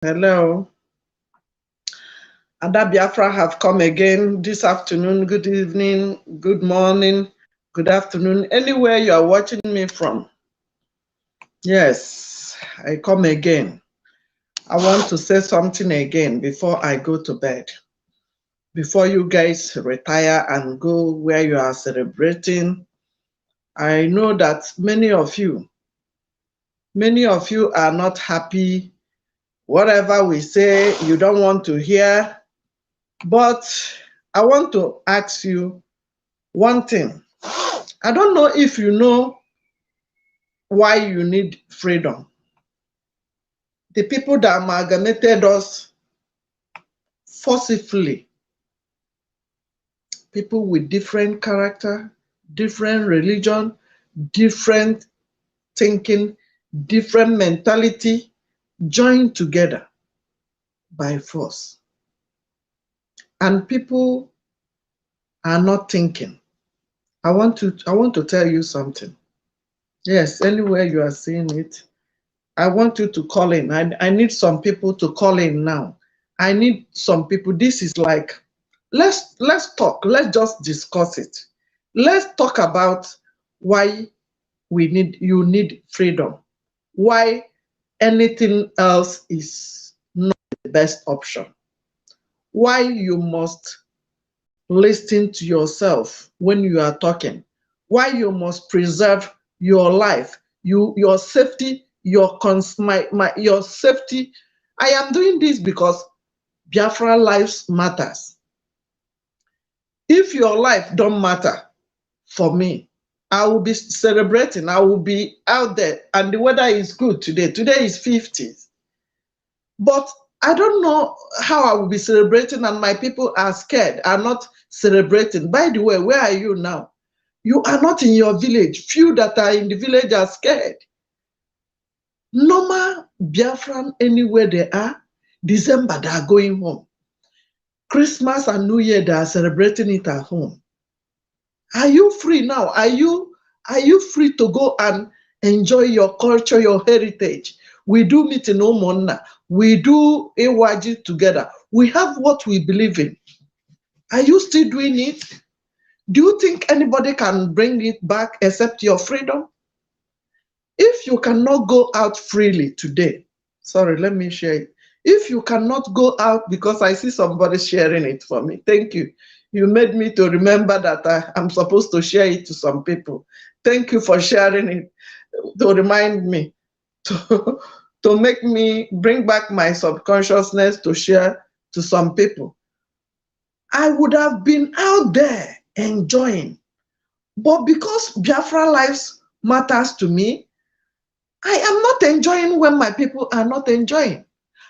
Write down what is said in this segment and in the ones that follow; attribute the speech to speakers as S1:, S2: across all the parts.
S1: Hello. Ada Biafra have come again this afternoon, good evening, good morning, good afternoon, anywhere you are watching me from. Yes, I come again. I want to say something again before I go to bed. Before you guys retire and go where you are celebrating, I know that many of you are not happy. Whatever we say, you don't want to hear. But I want to ask you one thing. I don't know if you know why you need freedom. The people that amalgamated us forcibly, people with different character, different religion, different thinking, different mentality, joined together by force. And people are not thinking. I want to tell you something. Yes, anywhere you are seeing it, I want you to call in. I need some people to call in now. I need some people. This is like, let's talk. Let's just discuss it. Let's talk about why you need freedom. Why anything else is not the best option. Why you must listen to yourself when you are talking. Why you must preserve your life, your safety, your safety. I am doing this because Biafra lives matters. If your life don't matter for me, I will be celebrating. I will be out there, and the weather is good today. Today is 50s. But I don't know how I will be celebrating, and my people are scared, are not celebrating. By the way, where are you now? You are not in your village. Few that are in the village are scared. Normal Biafran, anywhere they are, December they are going home. Christmas and New Year they are celebrating it at home. Are you free now? Are you free to go and enjoy your culture, your heritage? We do meet in Omonna. We do Ewaji together. We have what we believe in. Are you still doing it? Do you think anybody can bring it back except your freedom? If you cannot go out freely today, sorry, let me share it. If you cannot go out, because I see somebody sharing it for me, thank you. You made me to remember that I'm supposed to share it to some people. Thank you for sharing it to remind me, to make me bring back my subconsciousness to share to some people. I would have been out there enjoying, but because Biafra lives matters to me, I am not enjoying when my people are not enjoying.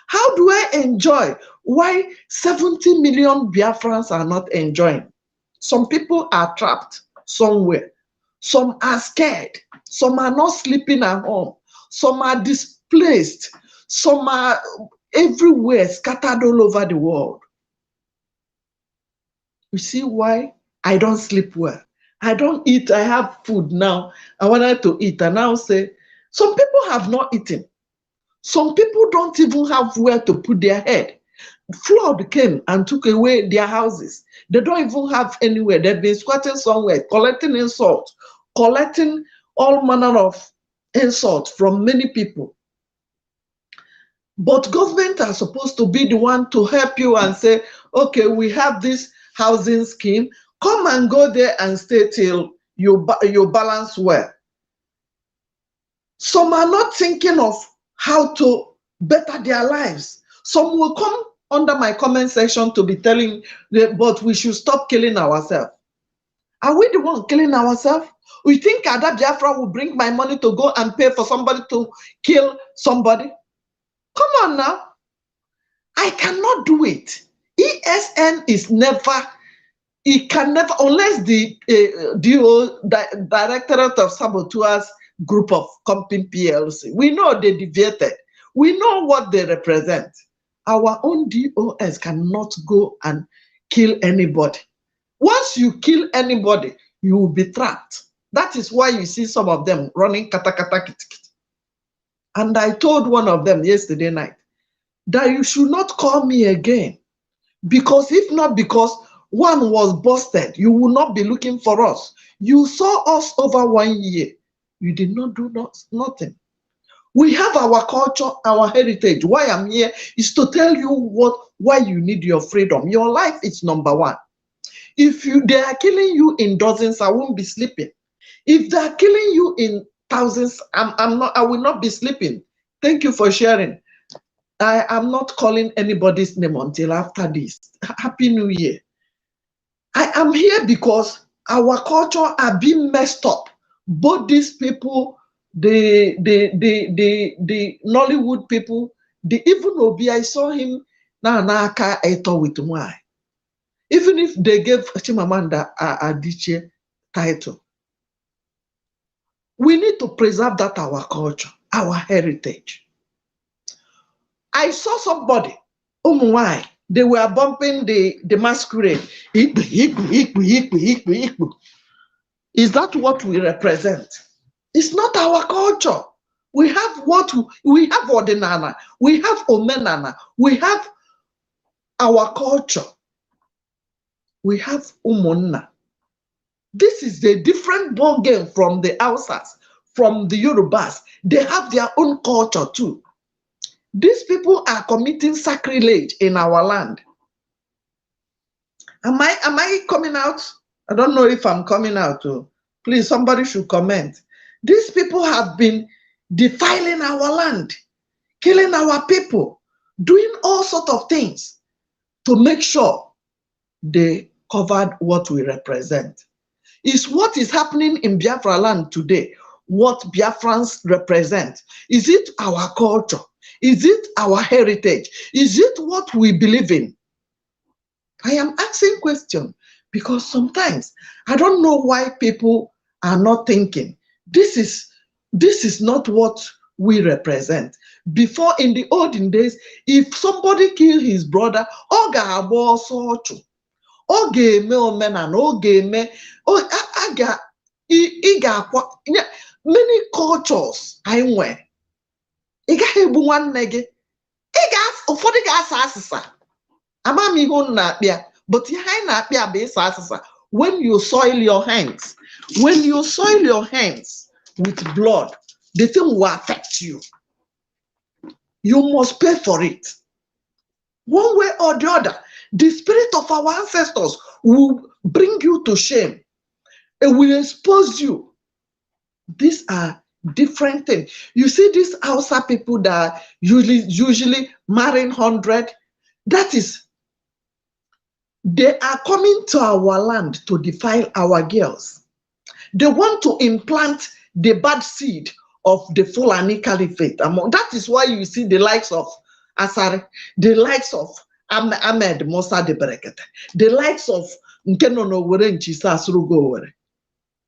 S1: How do I enjoy? Why 70 million Biafrans are not enjoying? Some people are trapped somewhere. Some are scared. Some are not sleeping at home. Some are displaced. Some are everywhere, scattered all over the world. You see why I don't sleep well? I don't eat. I have food now. I wanted to eat. And now say, some people have not eaten. Some people don't even have where to put their head. Flood came and took away their houses. They don't even have anywhere. They've been squatting somewhere, collecting insult, collecting all manner of insult from many people. But government are supposed to be the one to help you and say, okay, we have this housing scheme. Come and go there and stay till you balance well. Some are not thinking of how to better their lives. Some will come under my comment section to be telling them, but we should stop killing ourselves. Are we the one killing ourselves? We think Ada Biafra will bring my money to go and pay for somebody to kill somebody? Come on now. I cannot do it. ESN is never, it can never, unless the Directorate of Saboteurs group of company PLC. We know they deviated. We know what they represent. Our own DOS cannot go and kill anybody. Once you kill anybody, you will be trapped. That is why you see some of them running kata kata kit kit. And I told one of them yesterday night, that you should not call me again. Because if not because one was busted, you will not be looking for us. You saw us over 1 year. You did not do nothing. We have our culture, our heritage. Why I'm here is to tell you why you need your freedom. Your life is number one. If they are killing you in dozens, I won't be sleeping. If they are killing you in thousands, I will not be sleeping. Thank you for sharing. I am not calling anybody's name until after this. Happy New Year. I am here because our culture are being messed up. Both these people, the Nollywood people, even Obi, I saw him now with why. Even if they gave Chimamanda Adichie title, we need to preserve that our culture, our heritage. I saw somebody, they were bumping the masquerade. Is that what we represent? It's not our culture. We have we have Ordinana, we have Omenana, we have our culture. We have Umunna. This is a different ball game from the Hausas, from the Yorubas. They have their own culture too. These people are committing sacrilege in our land. Am I coming out? I don't know if I'm coming out. Please, somebody should comment. These people have been defiling our land, killing our people, doing all sorts of things to make sure they covered what we represent. Is what is happening in Biafra land today what Biafrans represent? Is it our culture? Is it our heritage? Is it what we believe in? I am asking questions because sometimes I don't know why people are not thinking this is not what we represent. Before, in the olden days, if somebody killed his brother, many cultures I nwere. Ị gaghị egbu nwanne gị. Ụfọdụ ga-asa asịsa. Ama m ihe unu na-akpịa, but ihe anyị na-akpịa bụ ịsa asịsa. When you soil your hands, with blood, the thing will affect you. You must pay for it. One way or the other, the spirit of our ancestors will bring you to shame. It will expose you. These are different things. You see these Hausa people that usually marrying 100, that is, they are coming to our land to defile our girls. They want to implant the bad seed of the Fulani Caliphate. That is why you see the likes of Asare, the likes of Ahmed Musa de Berekete, the likes of Nkenono Were Nchisa Asurugo Were.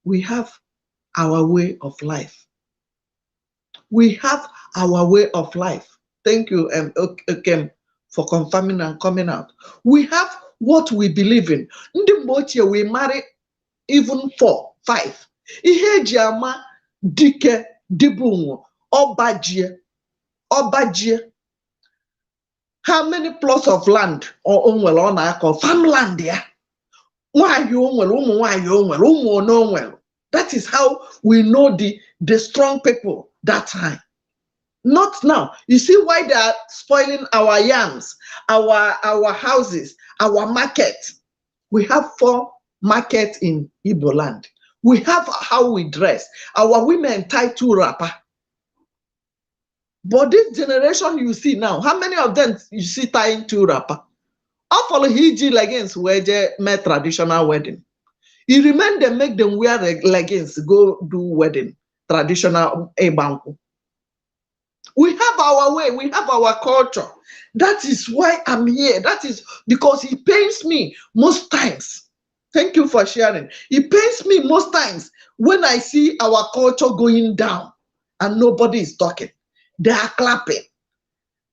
S1: We have our way of life. We have our way of life. Thank you, Okem, for confirming and coming out. We have what we believe in. Ndị mgbe we marry even 4, 5. Ihe eji ama dike dibunwo obajie. How many plots of land or onwere ọ na-akọ farmland ya? Nwaanyị onwere, ụmụ nwaanyị onwere, ụmụ ono onwere. That is how we know the strong people that time. Not now. You see why they are spoiling our yams, our houses, our market. We have 4 markets in Igbo land. We have how we dress. Our women tie 2 wrapper. But this generation you see now, how many of them you see tying 2 wrapper? All follow hiji leggings weje make traditional wedding. You remain them, make them wear leggings, go do wedding, traditional ebanku. We have our way, we have our culture. That is why I'm here. That is because it pains me most times. Thank you for sharing. It pains me most times when I see our culture going down and nobody is talking. They are clapping.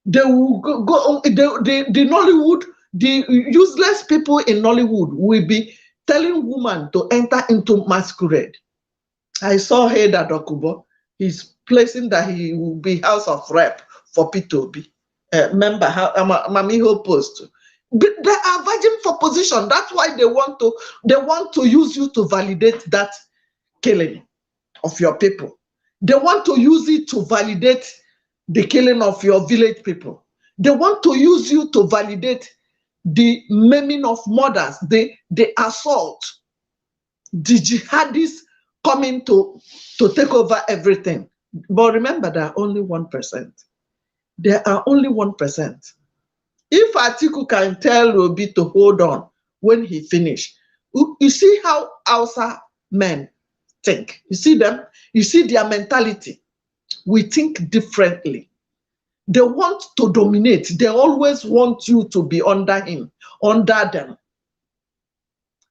S1: They will go the Nollywood, the useless people in Nollywood will be telling women to enter into masquerade. I saw Haida Dokubo. He's placing that he will be House of Rep for P2B. member, Mamiho post. But they are vying for position. That's why they want to use you to validate that killing of your people. They want to use it to validate the killing of your village people. They want to use you to validate the maiming of mothers, the assault, the jihadists coming to take over everything. But remember, there are only 1%. There are only 1%. If Atiku can tell Obi to hold on when he finished, you see how Hausa men think. You see them? You see their mentality. We think differently. They want to dominate. They always want you to be under him, under them.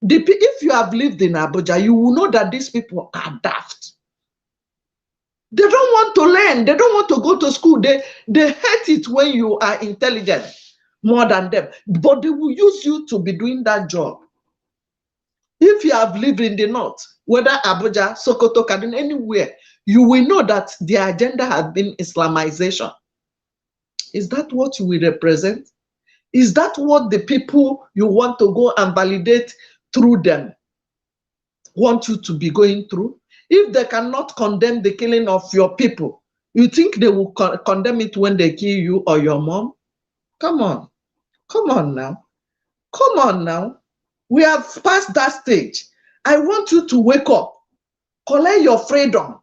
S1: If you have lived in Abuja, you will know that these people are daft. They don't want to learn. They don't want to go to school. They hate it when you are intelligent more than them. But they will use you to be doing that job. If you have lived in the north, whether Abuja, Sokoto, Kaduna, anywhere, you will know that their agenda has been Islamization. Is that what you will represent? Is that what the people you want to go and validate through them want you to be going through? If they cannot condemn the killing of your people, you think they will condemn it when they kill you or your mom? Come on. Come on now. Come on now. We have passed that stage. I want you to wake up. Collect your freedom.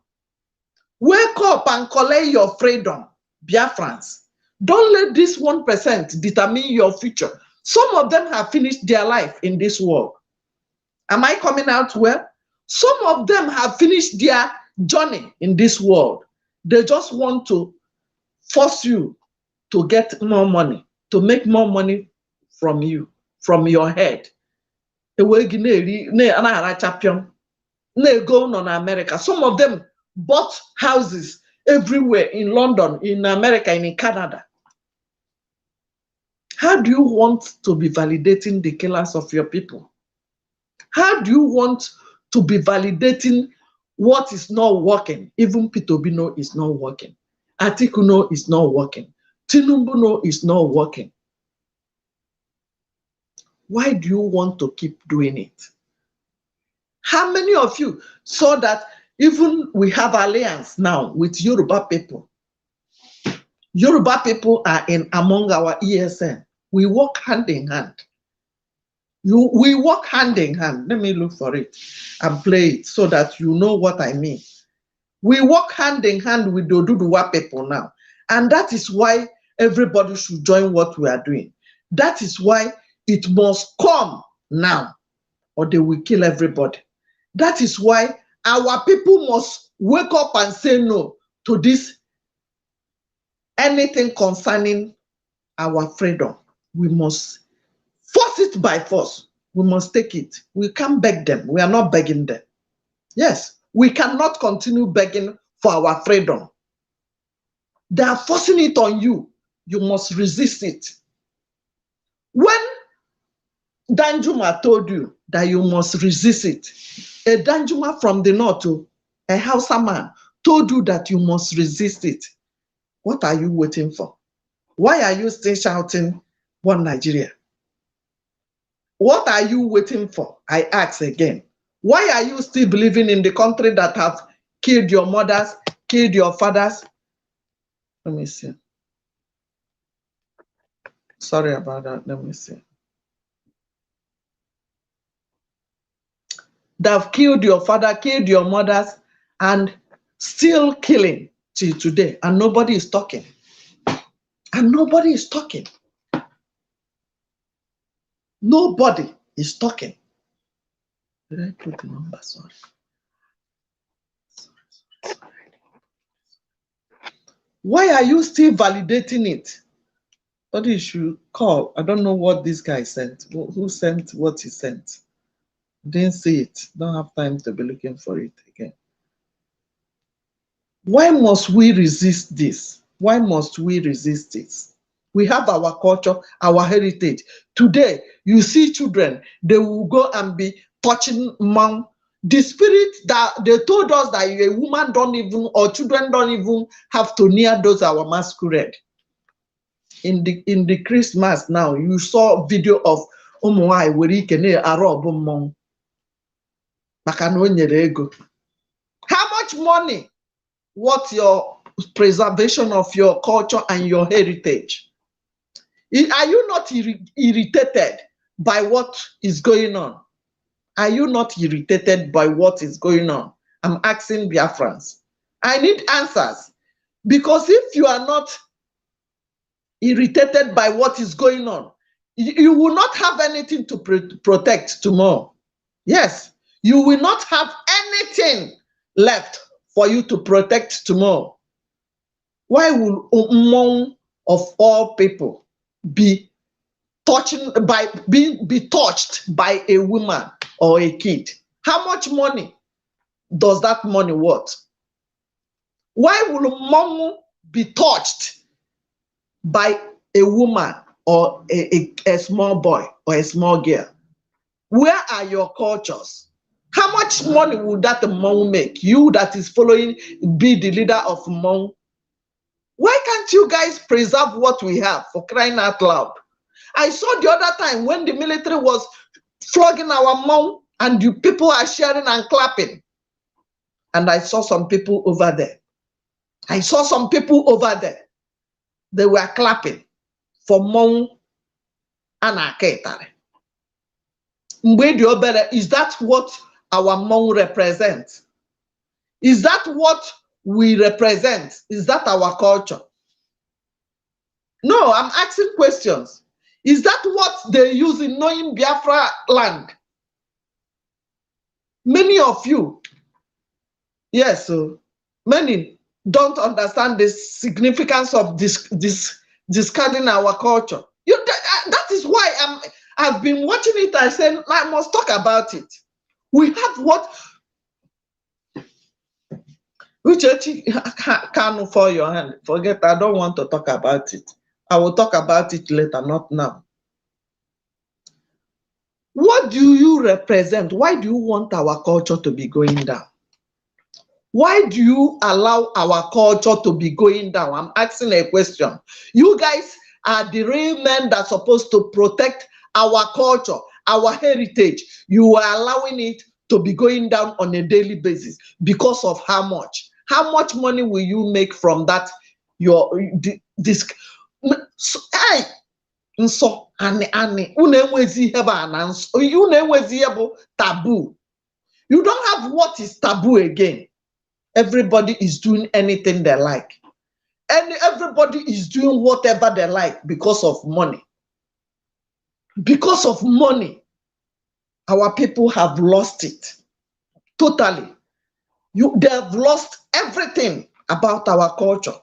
S1: Wake up and collect your freedom, Biafrans. Don't let this 1% determine your future. Some of them have finished their life in this world. Am I coming out well? Some of them have finished their journey in this world. They just want to force you to get more money, to make more money from you, from your head. Go on America. Some of them bought houses everywhere in London, in America, and in Canada. How do you want to be validating the killers of your people? How do you want to be validating what is not working? Even Peter Obi is not working. Atiku is not working. Tinubu is not working. Why do you want to keep doing it? How many of you saw that even we have alliance now with Yoruba people? Yoruba people are in among our ESN. We work hand in hand. We work hand in hand. Let me look for it and play it so that you know what I mean. We work hand in hand with the Oduduwa people now. And that is why everybody should join what we are doing. That is why it must come now, or they will kill everybody. That is why our people must wake up and say no to this, anything concerning our freedom. We must force it by force. We must take it. We can't beg them. We are not begging them. Yes, we cannot continue begging for our freedom. They are forcing it on you. You must resist it. When Danjuma told you that you must resist it, a Danjuma from the north, a Hausa man, told you that you must resist it. What are you waiting for? Why are you still shouting one Nigeria? What are you waiting for? I ask again. Why are you still believing in the country that have killed your mothers, killed your fathers? Let me see. Sorry about that. Let me see. They've killed your father, killed your mothers, and still killing till today. And nobody is talking. And nobody is talking. Nobody is talking. Did I put the number? Sorry. Why are you still validating it? Somebody should call. I don't know what this guy sent. Who sent what he sent? Didn't see it. Don't have time to be looking for it again. Why must we resist this? Why must we resist this? We have our culture, our heritage. Today, you see children, they will go and be touching mom. The spirit that they told us that a woman don't even, or children don't even have to near those our masquerade. in the Christmas now, you saw video of Umuai where he can Arab mong. How much money? What's your preservation of your culture and your heritage? Are you not irritated by what is going on? Are you not irritated by what is going on? I'm asking Biafrans. I need answers. Because if you are not irritated by what is going on, you will not have anything to protect tomorrow. Yes, you will not have anything left for you to protect tomorrow. Why will Umong of all people be touched by a woman or a kid? How much money does that money worth? Why will Umong be touched by a woman or a small boy or a small girl? Where are your cultures? How much money would that Hmong make? You that is following, be the leader of Hmong. Why can't you guys preserve what we have, for crying out loud? I saw the other time when the military was flogging our Hmong and you people are sharing and clapping. And I saw some people over there. I saw some people over there. They were clapping for Hmong and Aketare. Is that what our Hmong represents? Is that what we represent? Is that our culture? No, I'm asking questions. Is that what they use in knowing Biafra land? Many of you, yes, many don't understand the significance of discarding our culture. That is why I've been watching it. I said, I must talk about it. We have what? Which can for your hand? Forget, I don't want to talk about it. I will talk about it later, not now. What do you represent? Why do you want our culture to be going down? Why do you allow our culture to be going down? I'm asking a question. You guys are the real men that are supposed to protect our culture, our heritage. You are allowing it to be going down on a daily basis because of how much? How much money will you make from that? This so taboo. You don't have what is taboo again. Everybody is doing anything they like. And everybody is doing whatever they like because of money. Because of money, our people have lost it totally. They have lost everything about our culture.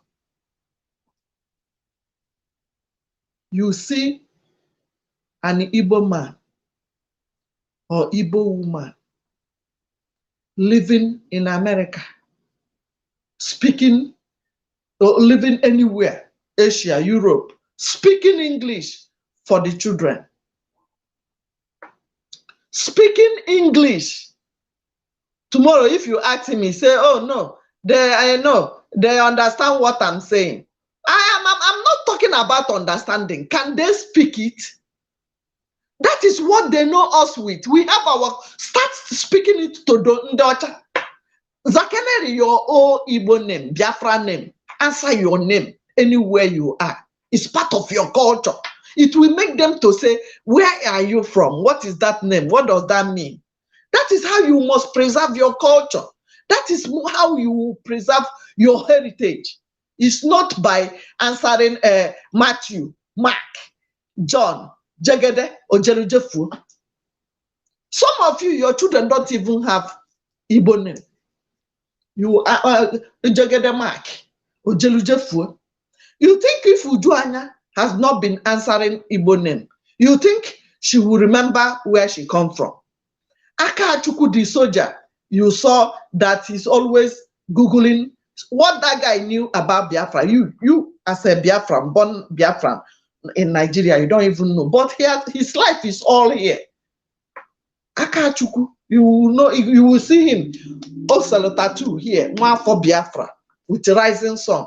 S1: You see an Igbo man or Igbo woman living in America, speaking or living anywhere, Asia, Europe, speaking English for the children. Speaking English. Tomorrow, if you ask him, he say, oh no, I know, they understand what I'm saying. I'm not talking about understanding. Can they speak it? That is what they know us with. We have start speaking it to Ndocha. Zakeneri, your old Igbo name, Biafra name, answer your name anywhere you are. It's part of your culture. It will make them to say, where are you from? What is that name? What does that mean? That is how you must preserve your culture. That is how you preserve your heritage. It's not by answering Matthew, Mark, John, Jegede, or Jerujefu. Some of you, your children don't even have Igbo name. You are Jegede Mark or Jerujefu. You think if Ujuanya has not been answering Igbo name, you think she will remember where she come from? Akachuku the soldier, you saw that he's always Googling what that guy knew about Biafra. You as a Biafran, born Biafran in Nigeria, you don't even know. But his life is all here. Akachuku, you will see him. Osalo tattoo here, one for Biafra with a rising sun.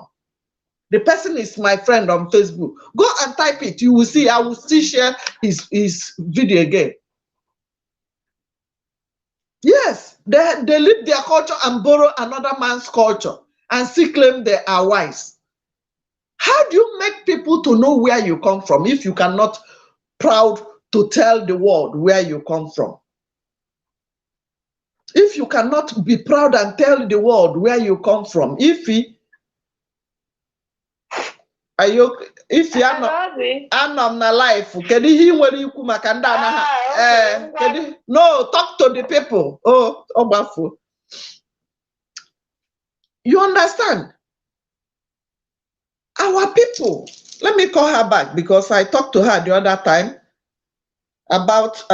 S1: The person is my friend on Facebook. Go and type it. You will see. I will still share his video again. Yes, they leave their culture and borrow another man's culture and still claim they are wise. How do you make people to know where you come from if you cannot proud to tell the world where you come from? If you cannot be proud and tell the world where you come from, if you anọ na life, kedu ihe nwere ikwu maka ndị anaghị no, talk to the people. Oh, Ogbafu. You understand? Our people, let me call her back because I talked to her the other time about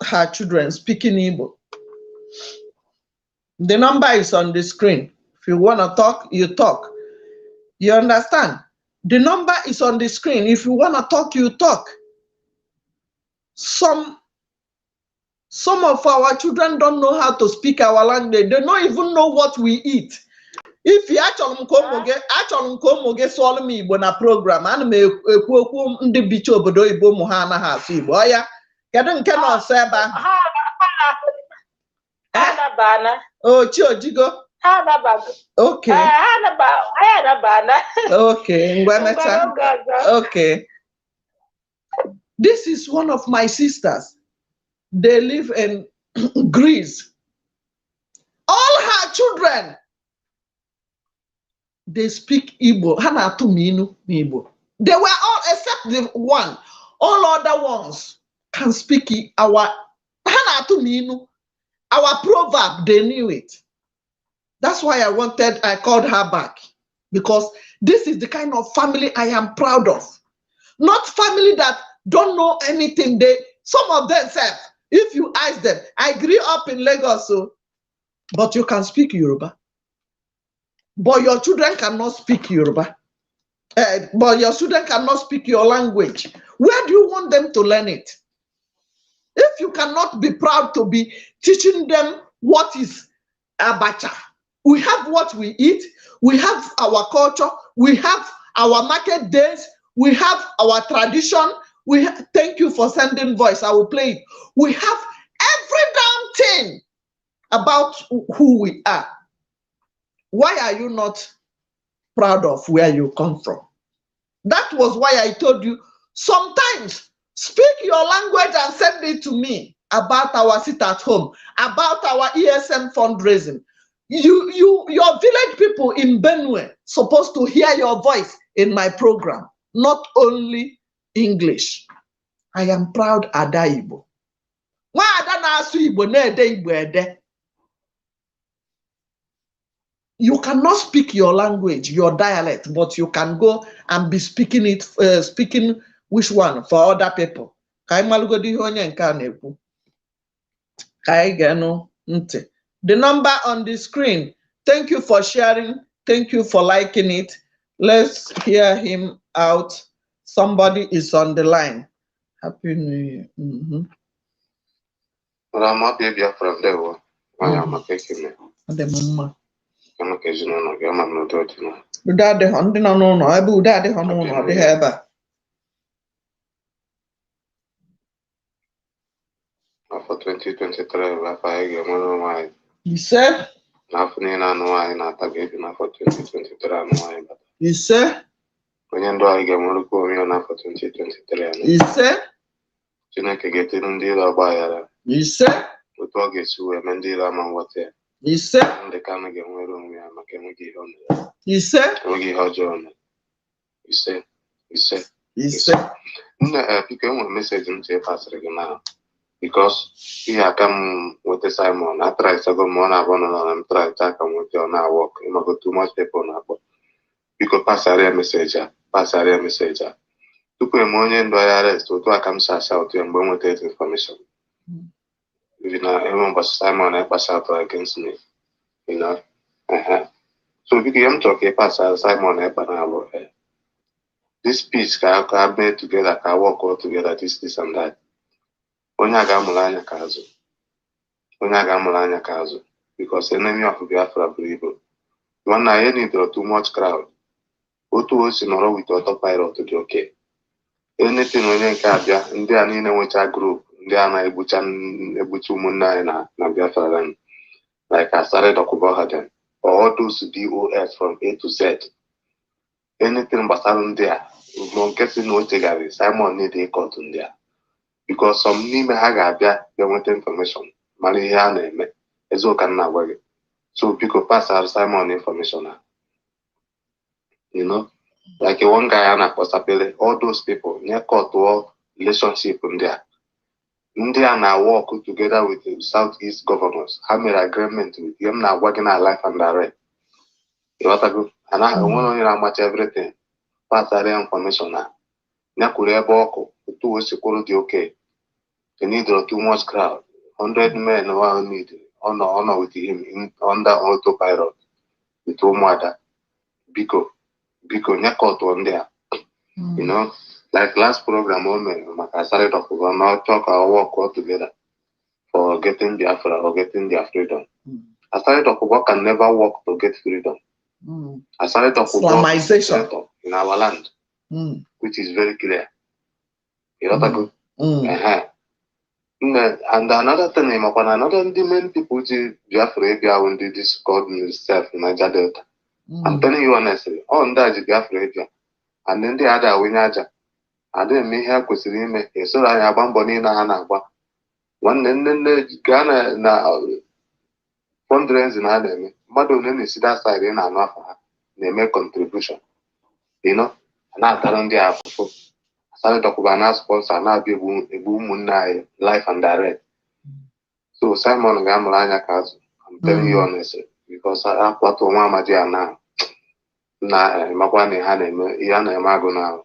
S1: her children speaking Igbo. The number is on the screen. If you want to talk, you talk. You understand? The number is on the screen. If you want to talk, you talk. Some of our children don't know how to speak our language. They don't even know what we eat. If you actually swallow me Igbo na program, and me ekwu ndị bicha obodo Igbo ụmụ ha anaghị asụ Igbo. Oya, kedu nke nọ nso ebe ahụ? Oh, Chiojigo. Okay. Okay. Okay. This is one of my sisters. They live in Greece. All her children, they speak Igbo. Hanatu Minu Igbo. They were all, except the one. All other ones can speak our Hanatu Minu. Our proverb, they knew it. That's why I called her back. Because this is the kind of family I am proud of. Not family that don't know anything. Some of them said, if you ask them, I grew up in Lagos, so, but you can speak Yoruba. But your children cannot speak Yoruba. But your children cannot speak your language. Where do you want them to learn it? If you cannot be proud to be teaching them what is abacha, we have what we eat, we have our culture, we have our market days, we have our tradition. Thank you for sending voice. I will play it. We have every damn thing about who we are. Why are you not proud of where you come from? That was why I told you, sometimes speak your language and send it to me about our sit at home, about our ESM fundraising. Your village people in Benue supposed to hear your voice in my program, not only English. I am proud Ada Igbo. Why Ada na-asụ Igbo na-ede Igbo ede? You cannot speak your language, your dialect, but you can go and be speaking it, speaking which one for other people. The number on the screen. Thank you for sharing. Thank you for liking it. Let's hear him out. Somebody is on the line. Happy New Year.
S2: Well, I'm happy to be from there. I am a taking
S1: Mama.
S2: I'm a casual. I'm not doing
S1: it. Dad, the hunting on no, I do that. The hunting on the hair.
S2: For 2023, I get one of my.
S1: You said?
S2: Nothing in why not again for 2023.
S1: You said?
S2: When you do, I get more going for 2023.
S1: You said?
S2: Chineke getting in the buyer.
S1: You said?
S2: We talk it to a Mandela man what there.
S1: You said?
S2: The can again where we are making on.
S1: You said?
S2: We get her John. You said? You said?
S1: You said?
S2: No, people want message in the past now. Because here I come with the Simon. I try to go more and try to come with you now work. You might go too much people now. Because pass a message. To put money in the IRS to come shout to and bring with information. You know, everyone but Simon I pass out against me. You know. So if you talk pass Simon I this piece can made together, can work all together, this and that. Onye ga-amụrụ anya ka azụ because enemy of Biafra bụ Igbo. One na need too much crowd. otu o si nọrọ with autopilot dị okay. Anything onye nke abịa ndị a niile nwecha group ndị a na-egbucha ụmụnne anyị na Biafra land, like Asare Dokuboha them, or all those DOS from A to Z. Anything gbasara ndị a nke si na o chegharị Simon need ịkọtụ ndị a because some n'ime ha ga-abịa ga-enweta information mara ihe a na-eme eziokwu ka m na-agwa gị. So biko pasara Simon information a, you know, like one guy a na-akpọ Sapele, all those people nye kọtụọ relationship ndị a na-work together with the Southeast governors. Ha mere agreement with ihe m na-agwa gị na life and direct. Ịghọtago? Anaghị onwere onye na-amacha everything. Pasara information a nyakwuru ebe ọkụ otu o si kwuru dị okay. You need too much crowd. 100 men who need honor with him under autopilot with ụmụada. Biko nyakọtụ ndị a. You know, like last program o mere maka Asare Dokubo, now talk our work all together for getting Biafra or getting their freedom. Asare Dokubo can never work to get freedom. Asare Dokubo is in our land, which is very clear. You know that good? And another thing, another the main people who Biafra when they discord themselves in Niger Delta. I'm telling you honestly, all that is Biafra, and then the other winner. I didn't mean here kwesịrị ime esoro anyị agba mbọ niile ha na-agba nwanne nne Ghana na fundraising ha na-eme mmadụ one na-esi that side na-anụ afọ ha na-eme contribution, you know, na-atara ndị afụfụ. Asare Dokubo na sponsor na-abịa egbu ụmụnne anyị life and direct. So Simon ga-amụrụ anya ka azụ. I'm telling you honestly, because akwatu nwa amadi a na makwa na ha na-eme ihe a na-eme agụ na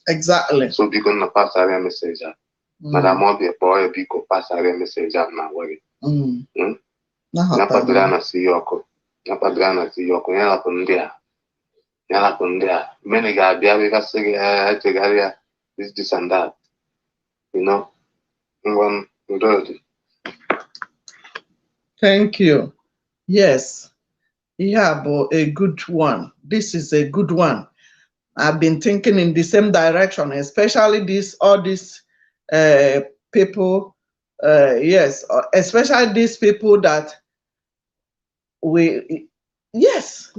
S1: exactly.
S2: So biko na pass area message. Madam Obi boy biko pass area message na wari. Na padra na si yoko. Na padra na si yoko ya lapụ ndị a. Ya lapụ ndị a. Many ga-abịa we ga say tegharịa this and that. You know. Good.
S1: Thank you. Yes. Yeah, but a good one. This is a good one. I've been thinking in the same direction, especially all these people, yes, especially these people that yes.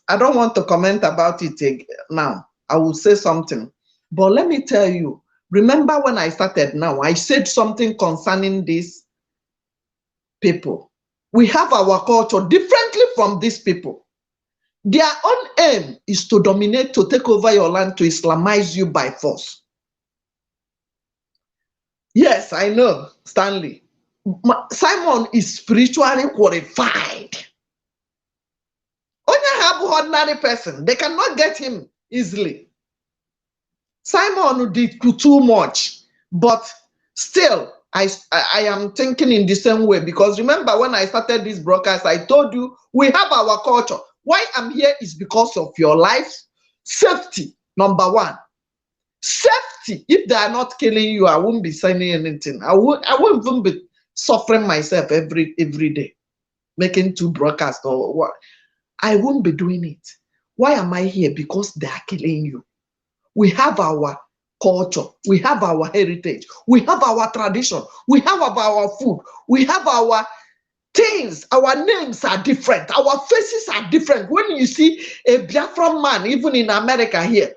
S1: I don't want to comment about it now. I will say something, but let me tell you, remember when I started now, I said something concerning these people. We have our culture differently from these people. Their own aim is to dominate, to take over your land, to Islamize you by force. Yes, I know, Stanley. Simon is spiritually qualified. Only have ordinary person. They cannot get him easily. Simon did too much, but still, I am thinking in the same way, because remember when I started this broadcast, I told you we have our culture. Why I'm here is because of your life safety. Number one, safety. If they are not killing you, I won't be saying anything. I won't even be suffering myself every day, making 2 broadcasts or what. I won't be doing it. Why am I here? Because they are killing you. We have our culture, we have our heritage, we have our tradition, we have our food, we have our things. Our names are different, our faces are different. When you see a Biafran man, even in America here,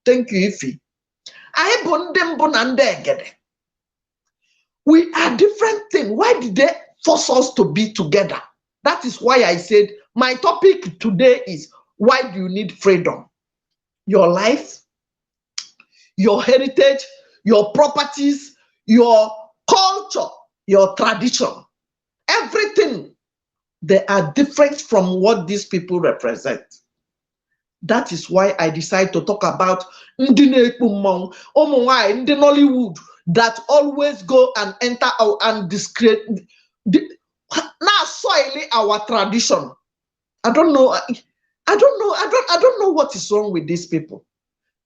S1: thank you, Ifi. We are different things. Why did they force us to be together? That is why I said my topic today is, why do you need freedom? Your life, your heritage, your properties, your culture, your tradition, everything, they are different from what these people represent. That is why I decided to talk about Nollywood that always go and enter and discredit now soiling our tradition. I don't know what is wrong with these people.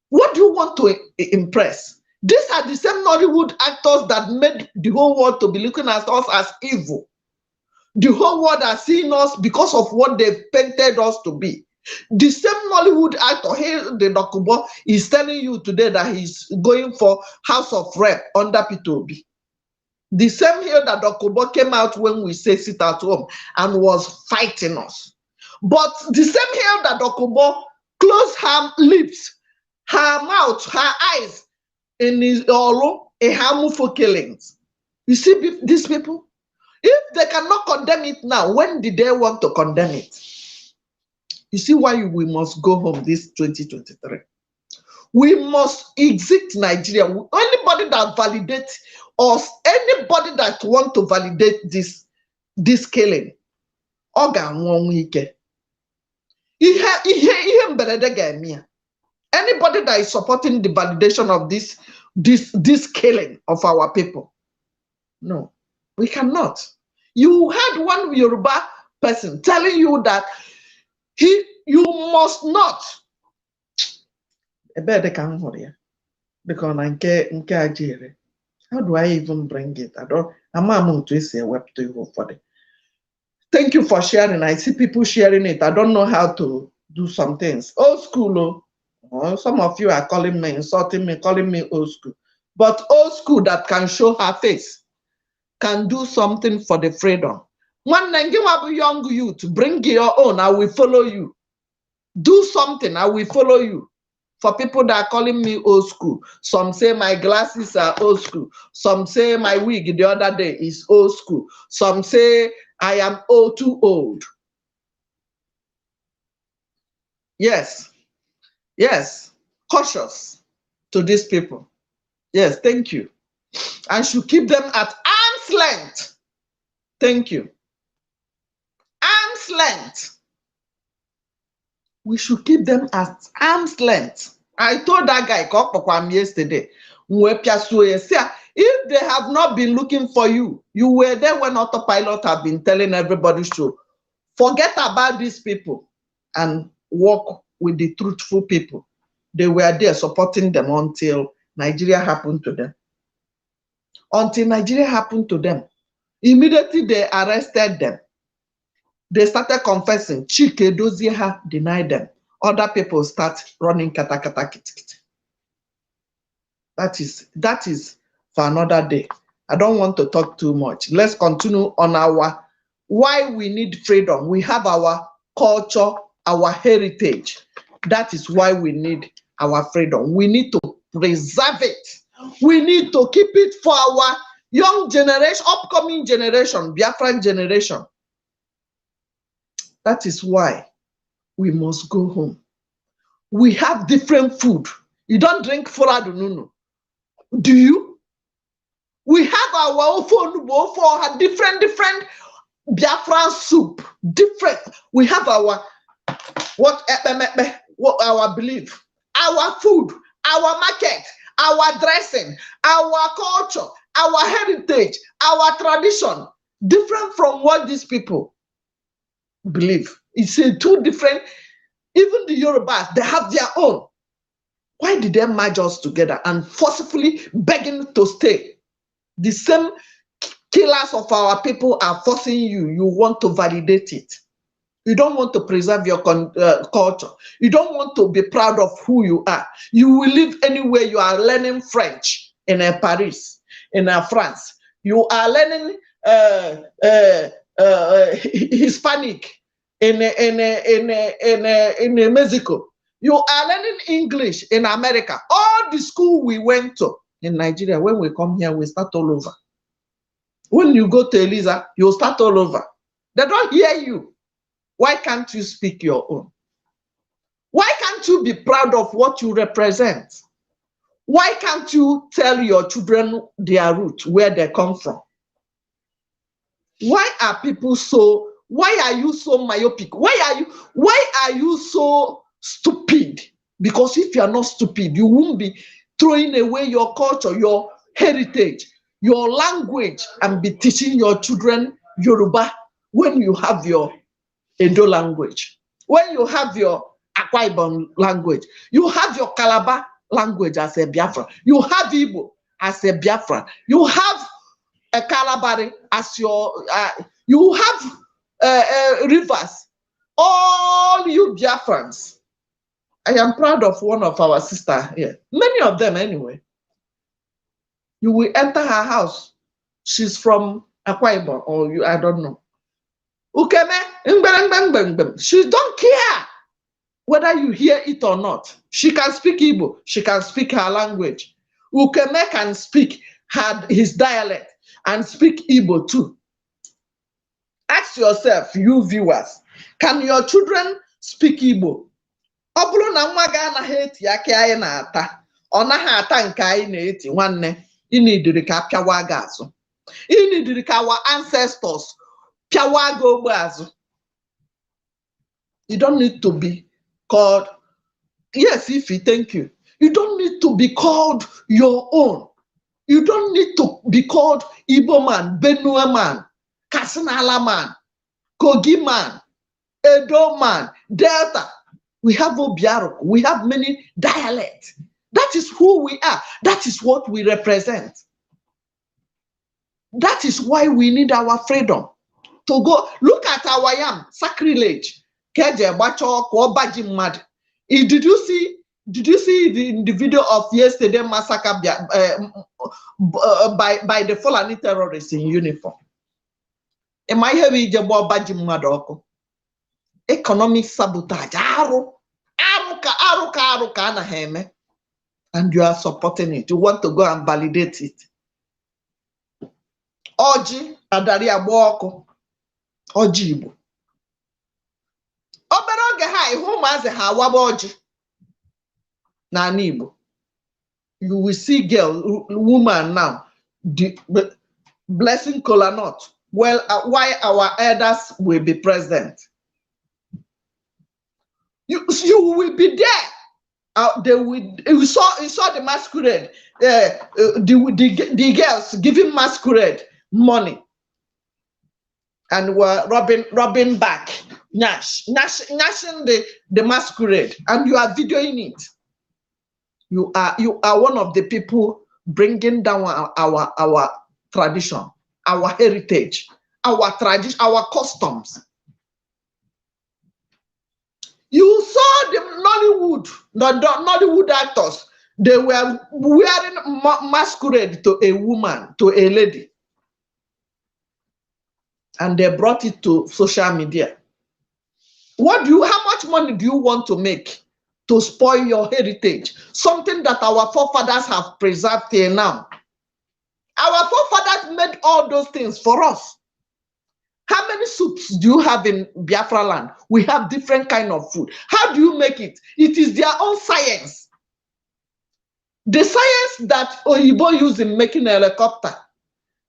S1: What do you want to impress? These are the same Nollywood actors that made the whole world to be looking at us as evil. The whole world has seen us because of what they've painted us to be. The same Nollywood actor, the Dokubo, is telling you today that he's going for House of Rep under P2B. The same here that Dokubo came out when we say sit at home and was fighting us. But the same here that Dokubo closed her lips, her mouth, her eyes in his Oro, a harmful killings. You see these people? If they cannot condemn it now, when did they want to condemn it? You see why we must go home this 2023. We must exit Nigeria. Anybody that validates us, anybody that want to validate this killing, anybody that is supporting the validation of this killing of our people, no, we cannot. You had one Yoruba person telling you that you must not. Because how do I even bring it? I'm to say web to you for it. Thank you for sharing. I see people sharing it. I don't know how to do some things. Old school, some of you are calling me, insulting me, calling me old school. But old school that can show her face can do something for the freedom. One young youth, bring your own, I will follow you. Do something, I will follow you. For people that are calling me old school, some say my glasses are old school. Some say my wig the other day is old school. Some say I am too old. Yes, yes, cautious to these people. Yes, thank you. I should keep them at arm's length. Thank you. Arm's length. We should keep them at arm's length. I told that guy yesterday, if they have not been looking for you, you were there when Autopilot have been telling everybody to forget about these people and work with the truthful people. They were there supporting them until Nigeria happened to them. Until Nigeria happened to them. Immediately they arrested them. They started confessing. Chike Dozieha denied them. Other people start running kata kata kit kit. That is for another day. I don't want to talk too much. Let's continue on our why we need freedom. We have our culture, our heritage. That is why we need our freedom. We need to preserve it. We need to keep it for our young generation, upcoming generation, Biafran generation. That is why we must go home. We have different food. You don't drink Foradununu. Do you? We have our own different Biafran soup. Different. We have our our belief, our food, our market, our dressing, our culture, our heritage, our tradition. Different from what these people believe. It's two different. Even the Yorubas, they have their own. Why did they merge us together and forcefully begging to stay? The same killers of our people are forcing you. You want to validate it. You don't want to preserve your culture. You don't want to be proud of who you are. You will live anywhere. You are learning French in Paris, in France. You are learning Hispanic in Mexico. You are learning English in America. All the school we went to in Nigeria, when we come here, we start all over. When you go to Eliza, you start all over. They don't hear you. Why can't you speak your own? Why can't you be proud of what you represent? Why can't you tell your children their roots, where they come from? Why are people so, why are you so myopic? Why are you so stupid? Because if you are not stupid, you won't be throwing away your culture, your heritage, your language, and be teaching your children Yoruba when you have your Edo language, when you have your Akwa Ibom language, you have your Calabar language as a Biafran, you have Igbo as a Biafran, you have a Calabari as your, You have rivers. All you Biafrans. I am proud of one of our sisters here. Many of them anyway. You will enter her house. She's from Akwa Ibom, or I don't know. Ukeme, she don't care whether you hear it or not. She can speak Igbo. She can speak her language. Ukeme can speak his dialect and speak Igbo too. Ask yourself, you viewers, can your children speak Igbo? Ọ bụrụ na nwa gị anaghị eti aka anyị na-ata, ọ naghị ata nke anyị na-eti, nwanne, ịnidiri ka pịawa gị azụ. Ịnidiri ka our ancestors pịawa gị ogbe azụ. You don't need to be called, yes, Ify, thank you. You don't need to be called your own. You don't need to be called Igbo man, Benue man, Kasinala man, Kogi man, Edo man, Delta. We have Obiaro. We have many dialects. That is who we are. That is what we represent. That is why we need our freedom to go. Look at our yam, sacrilege. Did you see the video of yesterday massacre by the Fulani terrorists in uniform? Am I hearing about economic sabotage? And you are supporting it. You want to go and validate it. Oji adari agboko. Oji Igbo. Obere oge ha ihu mazi ha waba oji. Na Igbo. You will see girl, woman now, blessing kola nut. Well, why our elders will be present. You will be there. We saw the masquerade. The girls giving masquerade money, and were robbing back, gnashing the masquerade, and you are videoing it. You are one of the people bringing down our tradition, our heritage, our tradition, our customs. You saw the Nollywood actors. They were wearing masquerade to a woman, to a lady. And they brought it to social media. How much money do you want to make to spoil your heritage? Something that our forefathers have preserved till now. Our forefathers made all those things for us. How many soups do you have in Biafra land? We have different kind of food. How do you make it? It is their own science. The science that Oyibo use in making a helicopter,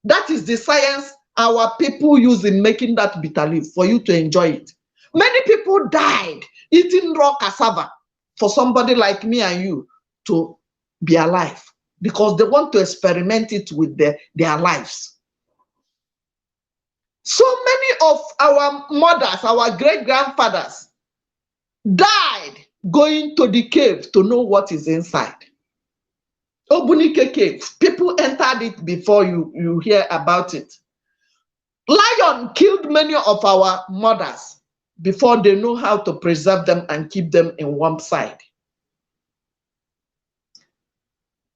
S1: that is the science our people use in making that bitter leaf for you to enjoy it. Many people died eating raw cassava for somebody like me and you to be alive because they want to experiment it with their lives. So many of our mothers, our great-grandfathers died going to the cave to know what is inside. Obunike cave, people entered it before you hear about it. Lion killed many of our mothers before they know how to preserve them and keep them in one side.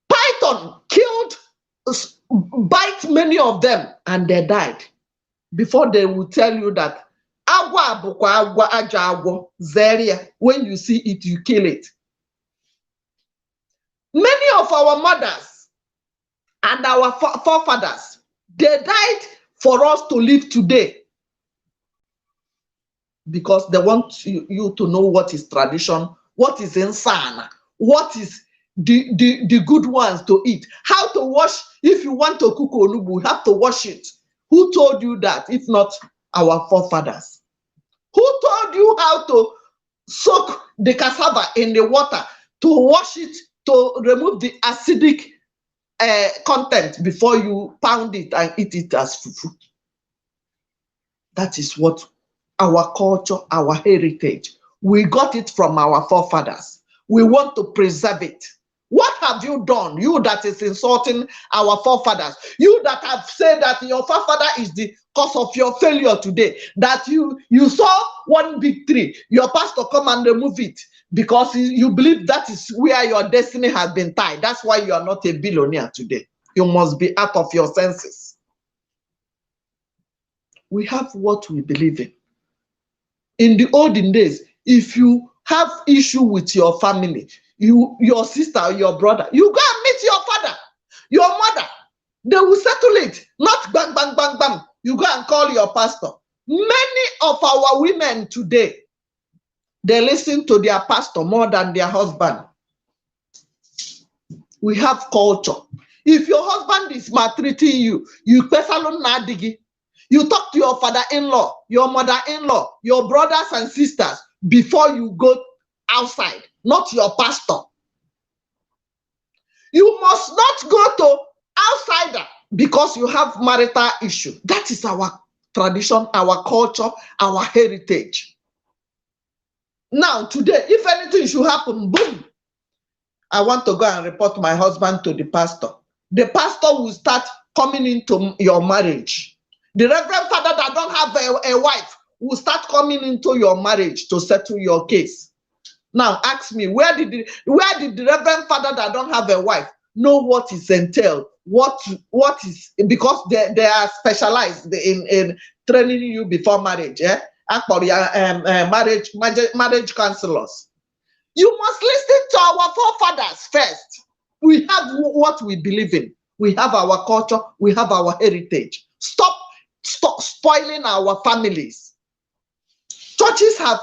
S1: Python bite many of them and they died before they will tell you that agwa bukwa agwa aja agwo zeria. When you see it, you kill it. Many of our mothers and our forefathers, they died for us to live today because they want you to know what is tradition, what is insana, what is the good ones to eat, how to wash. If you want to cook onugbu, you have to wash it. Who told you that if not our forefathers? Who told you how to soak the cassava in the water, to wash it, to remove the acidic content before you pound it and eat it as fufu? That is what our culture, our heritage. We got it from our forefathers. We want to preserve it. What have you done? You that is insulting our forefathers. You that have said that your forefather is the cause of your failure today. That you saw one big tree, your pastor come and remove it because you believe that is where your destiny has been tied. That's why you are not a billionaire today. You must be out of your senses. We have what we believe in. In the olden days, if you have issue with your family, your sister or your brother, you go and meet your father, your mother. They will settle it. Not bang, bang, bang, bang. You go and call your pastor. Many of our women today, they listen to their pastor more than their husband. We have culture. If your husband is maltreating you, you talk to your father-in-law, your mother-in-law, your brothers and sisters before you go outside, not your pastor. You must not go to outsider because you have marital issue. That is our tradition, our culture, our heritage. Now, today, if anything should happen, boom, I want to go and report my husband to the pastor. The pastor will start coming into your marriage. The reverend father that don't have a wife will start coming into your marriage to settle your case. Now, ask me, where did the reverend father that don't have a wife know what is entailed? What is, because they are specialized in training you before marriage. Marriage counselors. You must listen to our forefathers first. We have what we believe in. We have our culture. We have our heritage. Stop spoiling our families. Churches have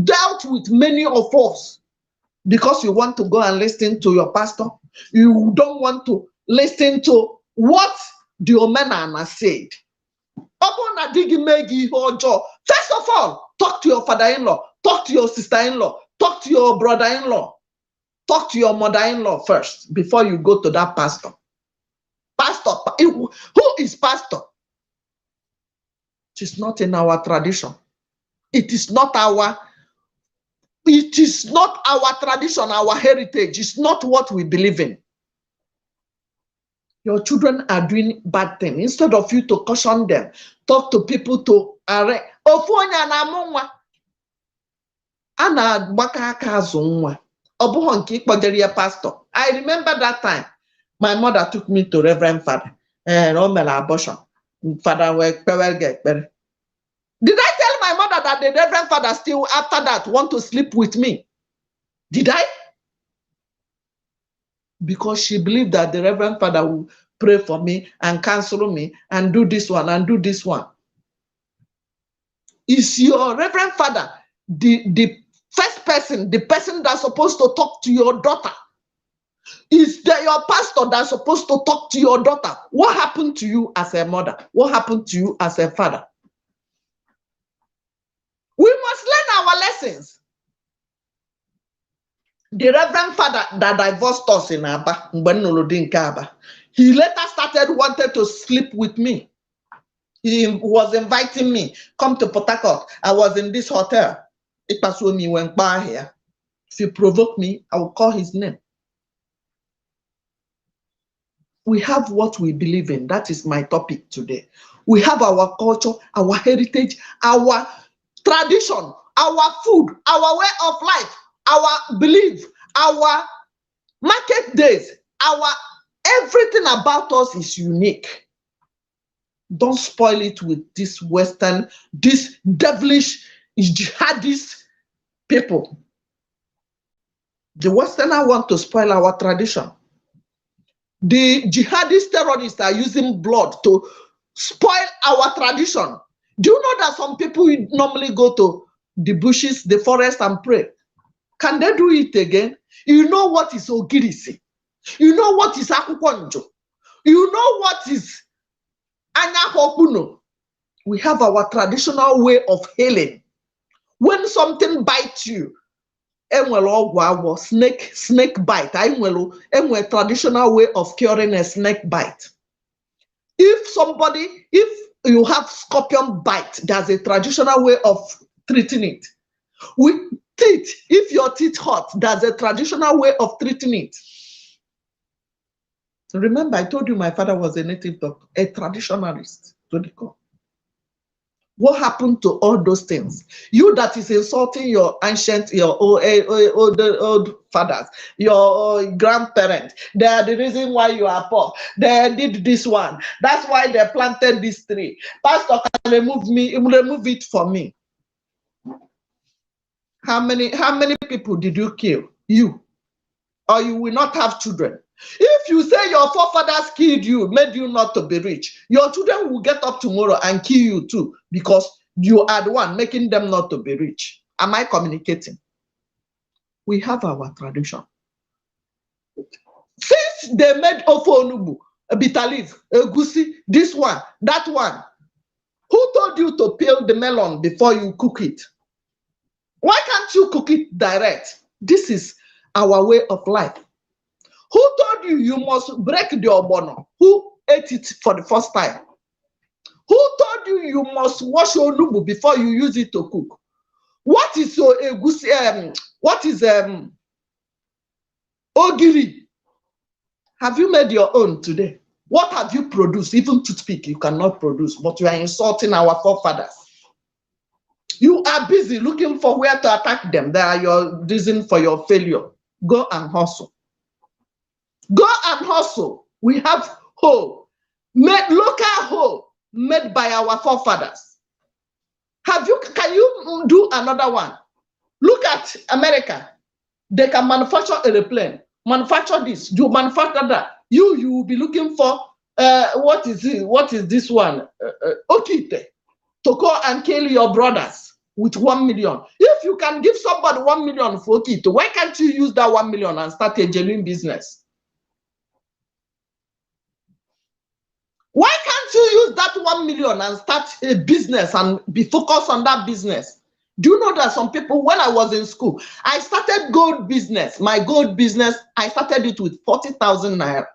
S1: dealt with many of us because you want to go and listen to your pastor. You don't want to listen to what the Omenana said. First of all, talk to your father-in-law, talk to your sister-in-law, talk to your brother-in-law, talk to your mother-in-law first before you go to that pastor. Pastor, who is pastor? It is not in our tradition. It is not our tradition, our heritage. It's not what we believe in. Your children are doing bad things. Instead of you to caution them, talk to people to arrest. I remember that time. My mother took me to Reverend Father and abortion. Father, did I tell my mother that the Reverend Father still after that want to sleep with me? Did I? Because she believed that the Reverend Father will pray for me and counsel me and do this one and do this one. Is your Reverend Father the first person, the person that's supposed to talk to your daughter? Is your pastor that's supposed to talk to your daughter? What happened to you as a mother? What happened to you as a father? We must learn our lessons. The Reverend Father that divorced us in Aba, he later started wanting to sleep with me. He was inviting me, come to Port Harcourt. I was in this hotel. It was when me went by here. If you provoke me, I will call his name. We have what we believe in. That is my topic today. We have our culture, our heritage, our tradition, our food, our way of life, our belief, our market days, everything about us is unique. Don't spoil it with this Western, this devilish jihadist people. The Westerner want to spoil our tradition. The jihadist terrorists are using blood to spoil our tradition. Do you know that some people normally go to the bushes, the forest and pray? Can they do it again? You know what is Ogirisi? You know what is Akukwanjo? You know what is Anyahokuno? We have our traditional way of healing. When something bites you, snake bite. A traditional way of curing a snake bite. If you have scorpion bite, there's a traditional way of treating it. With teeth, if your teeth hurt, there's a traditional way of treating it. Remember, I told you my father was a native doctor, a traditionalist to the core. What happened to all those things? You that is insulting your ancient, your old fathers, your grandparents. They are the reason why you are poor. They did this one. That's why they planted this tree. Pastor can remove it for me. How many people did you kill? You. Or you will not have children. If you say your forefathers killed you, made you not to be rich, your children will get up tomorrow and kill you too, because you are the one making them not to be rich. Am I communicating? We have our tradition. Since they made ofo onubu, bitter leaf, egusi, this one, that one, who told you to peel the melon before you cook it? Why can't you cook it direct? This is our way of life. Who told you you must break the obono? Who ate it for the first time? Who told you you must wash your nubu before you use it to cook? What is your egusi? What is ogiri? Have you made your own today? What have you produced? Even toothpick you cannot produce, but you are insulting our forefathers. You are busy looking for where to attack them. They are your reason for your failure. Go and hustle. Go and hustle. We have hoe, made local hoe, made by our forefathers. Can you do another one? Look at America. They can manufacture a airplane, manufacture this, you manufacture that. You will be looking for what is it? What is this one? Okite, to go and kill your brothers with 1 million. If you can give somebody 1 million for Okite, why can't you use that 1 million and start a genuine business? Why can't you use that 1 million and start a business and be focused on that business? Do you know that some people, when I was in school, I started gold business. My gold business, I started it with 40,000 naira,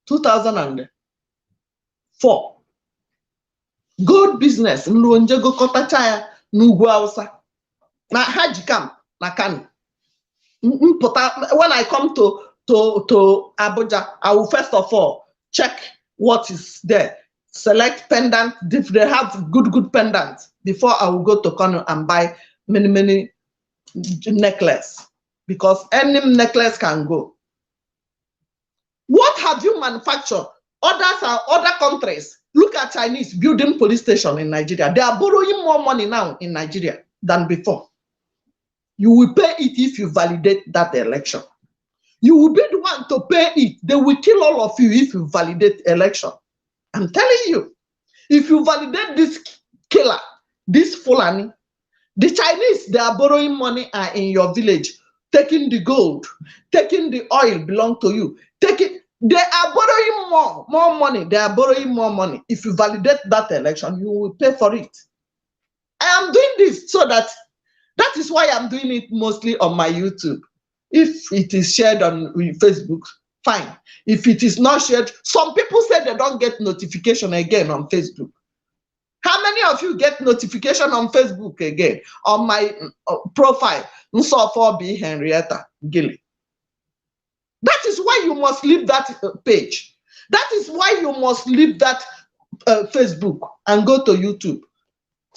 S1: 2004. Gold business, Nluonjego Kotachaya, Nugwu Hausa, na Haji Camp, na Kano. When I come to Abuja, I will first of all check what is there. Select pendant. If they have good pendants, before I will go to Kano and buy many necklace, because any necklace can go. What have you manufactured? Others are other countries. Look at Chinese building police station in Nigeria. They are borrowing more money now in Nigeria than before. You will pay it if you validate that election. You will be the one to pay it. They will kill all of you if you validate election. I'm telling you, if you validate this killer, this Fulani, the Chinese, they are borrowing money are in your village, taking the gold, taking the oil belong to you, they are borrowing more money. They are borrowing more money. If you validate that election, you will pay for it. I am doing this so that is why I'm doing it mostly on my YouTube. If it is shared on Facebook, fine. If it is not shared, some people say they don't get notification again on Facebook. How many of you get notification on Facebook again? On my profile, Nsofo Henrietta Gilly. That is why you must leave that page. That is why you must leave that Facebook and go to YouTube.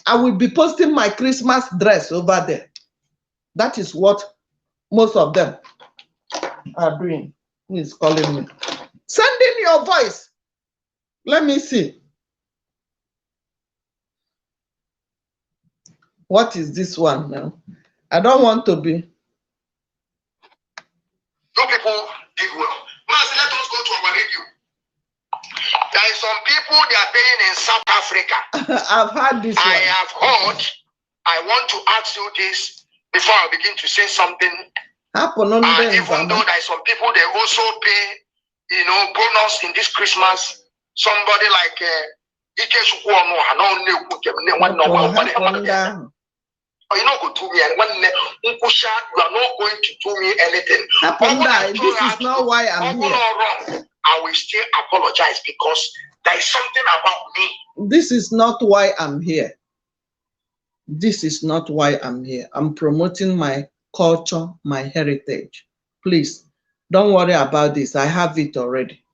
S1: I will be posting my Christmas dress over there. That is what most of them are doing. Who is calling me? Send in your voice. Let me see. What is this one now? I don't want to be.
S3: No people did well. Mas, let us go to our review. There are some people they are paying in South Africa.
S1: I've heard this one.
S3: I have heard. I want to ask you this before I begin to say something.
S1: Even though
S3: there are some people they also pay, bonus in this Christmas. Somebody like Ike Shukwuonu, you know, go to me and when you are not going to do me anything.
S1: This is not why I'm here.
S3: I will still apologize because there is something about me.
S1: This is not why I'm here. This is not why I'm here. I'm promoting my culture, my heritage. Please, don't worry about this. I have it already.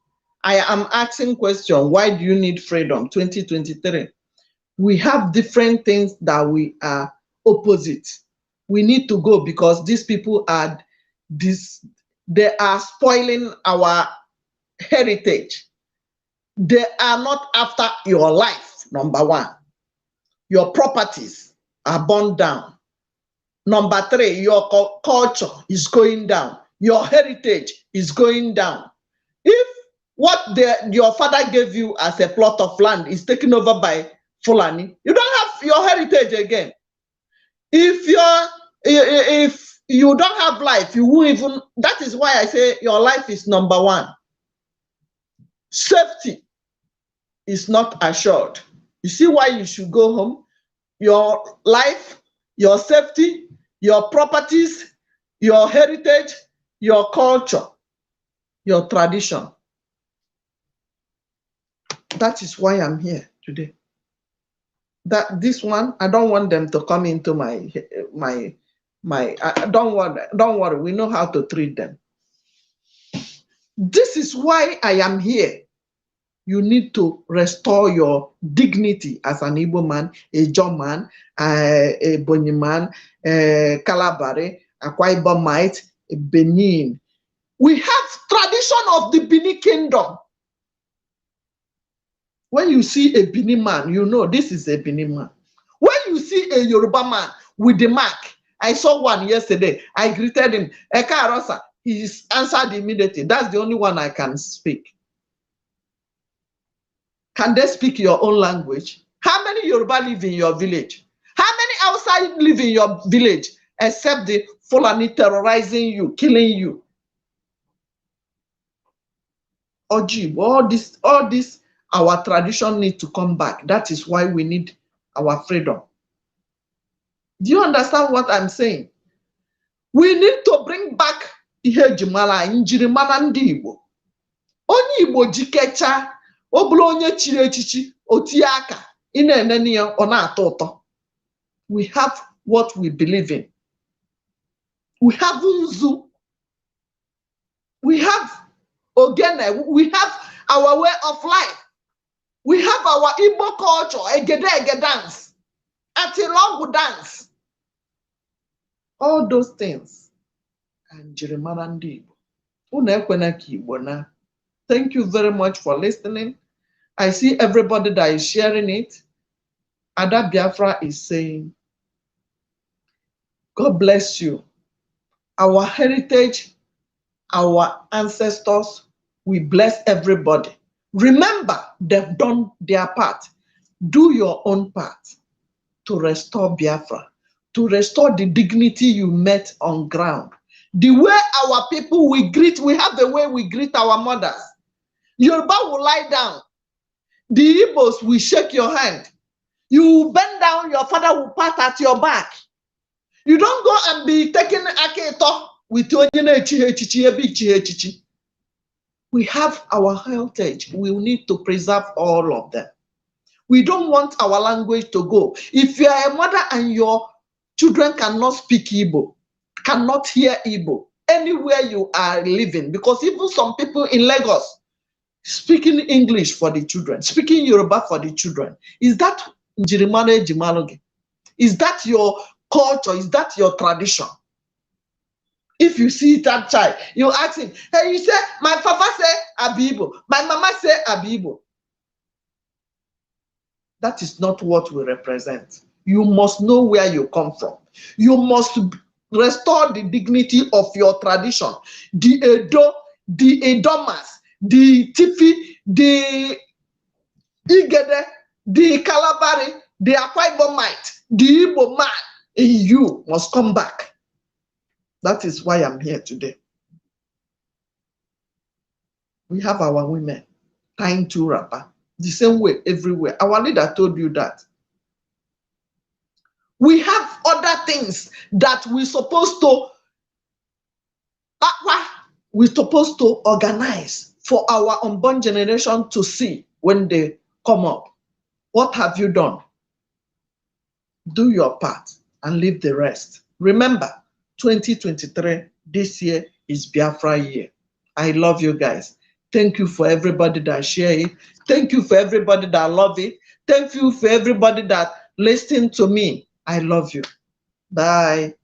S1: I am asking question, why do you need freedom? 2023. We have different things that we are opposite. We need to go because these people are they are spoiling our heritage. They are not after your life, number one. Your properties are burned down. Number three, your culture is going down. Your heritage is going down. If what your father gave you as a plot of land is taken over by Fulani, you don't have your heritage again. If you don't have life, you won't even. That is why I say your life is number one. Safety is not assured. You see why you should go home? Your life, your safety, your properties, your heritage, your culture, your tradition. That is why I'm here today. That this one, I don't want them to come into my don't worry, we know how to treat them. This is why I am here. You need to restore your dignity as an Igbo man, a John man, a Bonny man, a Kalabari, a Akwa Ibomite, a Benin. We have tradition of the Benin Kingdom. When you see a Benin man, you know this is a Benin man. When you see a Yoruba man with the mark, I saw one yesterday, I greeted him, Eka Arosa, he answered immediately. That's the only one I can speak. Can they speak your own language? How many Yoruba live in your village? How many outside live in your village except the Fulani terrorizing you, killing you? Oji, all this, our tradition needs to come back. That is why we need our freedom. Do you understand what I'm saying? We need to bring back ihe jimala, njirimara ndị Igbo. Onye Igbo jikecha, obulu onye chiri echichi, otie aka, ina-enene ya, ọ na-atọ ụtọ. We have what we believe in. We have Nzu. We have Ogene. We have our way of life. We have our Igbo culture, Egede dance, Atilogu dance. All those things. And Njirimara ndị Igbo. Unu ekwena ka Igbo na. Thank you very much for listening. I see everybody that is sharing it. Ada Biafra is saying, God bless you. Our heritage, our ancestors, we bless everybody. Remember, they've done their part. Do your own part to restore Biafra, to restore the dignity you met on ground. The way our people we have the way we greet our mothers. Yoruba will lie down. The Igbos will shake your hand. You bend down, your father will pat at your back. You don't go and be taking aketo with echichi. We have our heritage. We need to preserve all of them. We don't want our language to go. If you are a mother and your children cannot speak Igbo, cannot hear Igbo, anywhere you are living, because even some people in Lagos speaking English for the children, speaking Yoruba for the children, is that Njirimara Ejimaloge? Is that your culture? Is that your tradition? If you see that child, you ask him, hey, you say, my papa say Abibo, my mama say Abibo. That is not what we represent. You must know where you come from. You must restore the dignity of your tradition. The Edo, the Edomas, the Tifi, the Igede, the Kalabari, the Akwa Ibomite, the Igbo man, you must come back. That is why I'm here today. We have our women tying two wrapper the same way everywhere. Our leader told you that. We have other things that we're supposed to organize for our unborn generation to see when they come up. What have you done? Do your part and leave the rest. Remember, 2023, this year is Biafra year. I love you guys. Thank you for everybody that share it. Thank you for everybody that love it. Thank you for everybody that listen to me. I love you. Bye.